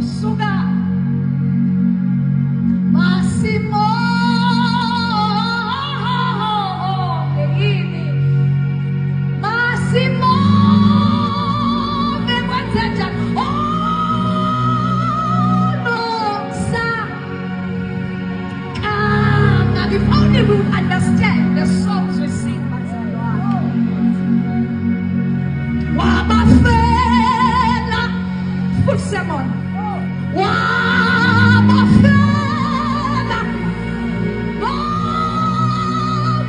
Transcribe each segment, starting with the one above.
suka Massimo begini Massimo bekwenzenja if only we understand the songs we sing, Wabafela, full sermon. Wabafela,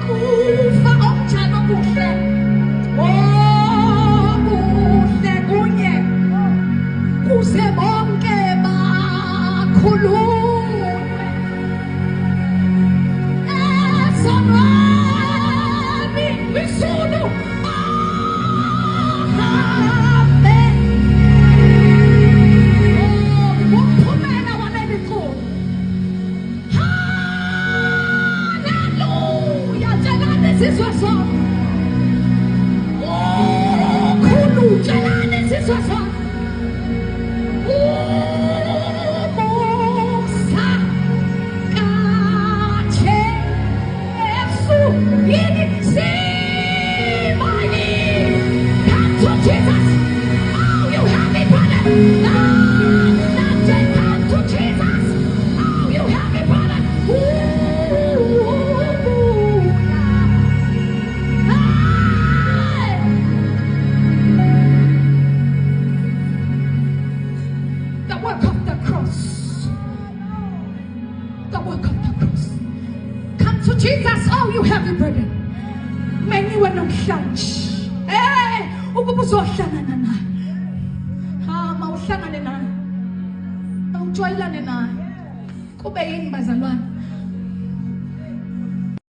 kufa omjalo kuhle, kuhle kunye, kuze bonke bakhulume. This is your song. Oh, Kulu, Jalani, this is your song. Oh, Mosa, Kache, Esu, Yini, Simani. Come to Jesus. Oh, you have me, brother. No, nothing. Come to Jesus. Oh, you have me, brother. The work of the cross. The work of the cross. Come to Jesus, all you heavy burden. Many were not church. Hey, ukubuzohlangana naye. Mawuhlangane naye. Mawujoyelane naye. Kube yini bazalwane?